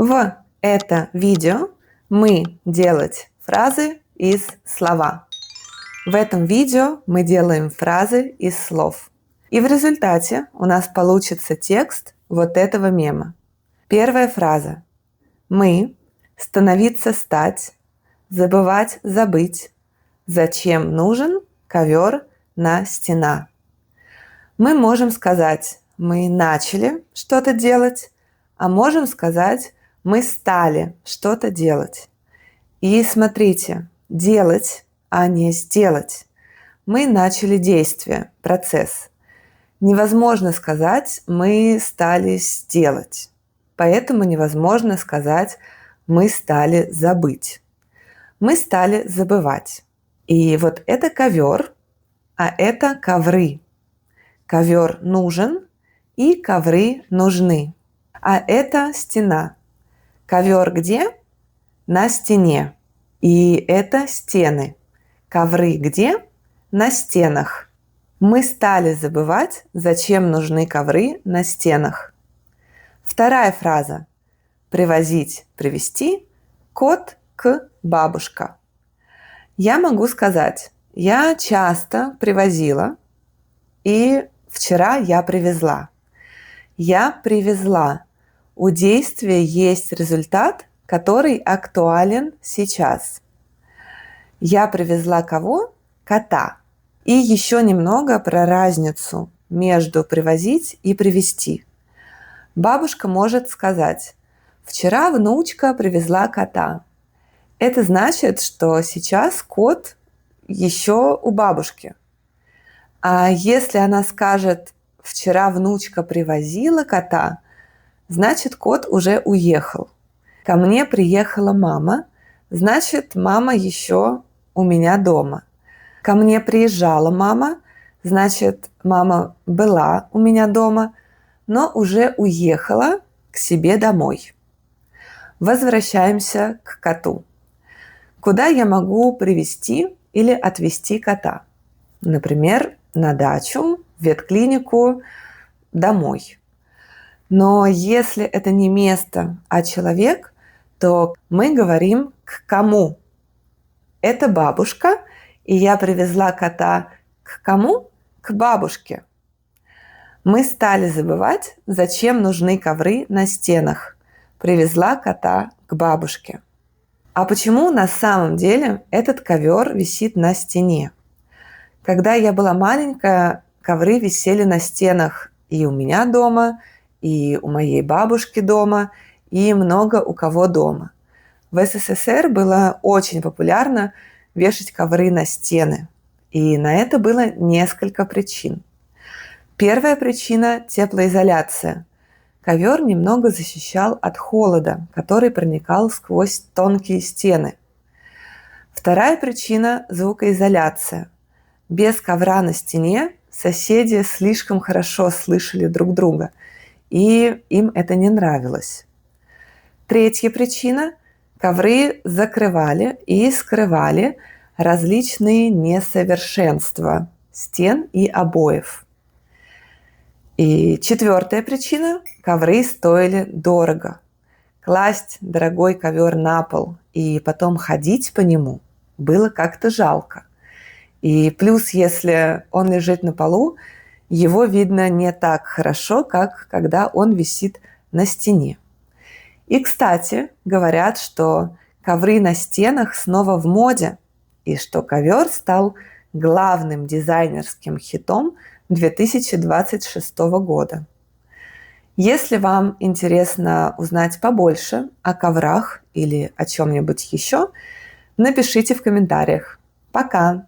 В это видео мы делать фразы из слова. В этом видео мы делаем фразы из слов. И в результате у нас получится текст вот этого мема. Первая фраза. Мы, становиться стать, забывать забыть. Зачем нужен ковер на стена? Мы можем сказать, мы начали что-то делать, а можем сказать, мы стали что-то делать. И смотрите, делать, а не сделать. Мы начали действие, процесс. Невозможно сказать, мы стали сделать. Поэтому невозможно сказать, мы стали забыть. Мы стали забывать. И вот это ковер, а это ковры. Ковер нужен и ковры нужны. А это стена. Ковер где? На стене. И это стены. Ковры где? На стенах. Мы стали забывать, зачем нужны ковры на стенах. Вторая фраза. Привозить, привезти. Кот к бабушка. Я могу сказать, я часто привозила, и вчера я привезла. Я привезла. У действия есть результат, который актуален сейчас. Я привезла кого? Кота. И еще немного про разницу между привозить и привезти. Бабушка может сказать, вчера внучка привезла кота. Это значит, что сейчас кот еще у бабушки. А если она скажет, вчера внучка привозила кота, значит, кот уже уехал. Ко мне приехала мама, значит, мама еще у меня дома. Ко мне приезжала мама, значит, мама была у меня дома, но уже уехала к себе домой. Возвращаемся к коту. Куда я могу привезти или отвезти кота? Например, на дачу, в ветклинику, домой. Но если это не место, а человек, то мы говорим к кому. Это бабушка, и я привезла кота к кому? К бабушке. Мы стали забывать, зачем нужны ковры на стенах. Привезла кота к бабушке. А почему на самом деле этот ковер висит на стене? Когда я была маленькая, ковры висели на стенах и у меня дома, и у моей бабушки дома, и много у кого дома. В СССР было очень популярно вешать ковры на стены. И на это было несколько причин. Первая причина – теплоизоляция. Ковер немного защищал от холода, который проникал сквозь тонкие стены. Вторая причина – звукоизоляция. Без ковра на стене соседи слишком хорошо слышали друг друга, и им это не нравилось. Третья причина – ковры закрывали и скрывали различные несовершенства стен и обоев. И четвертая причина – ковры стоили дорого. Класть дорогой ковер на пол и потом ходить по нему было как-то жалко. И плюс, если он лежит на полу, его видно не так хорошо, как когда он висит на стене. И, кстати, говорят, что ковры на стенах снова в моде, и что ковер стал главным дизайнерским хитом 2026 года. Если вам интересно узнать побольше о коврах или о чем-нибудь еще, напишите в комментариях. Пока!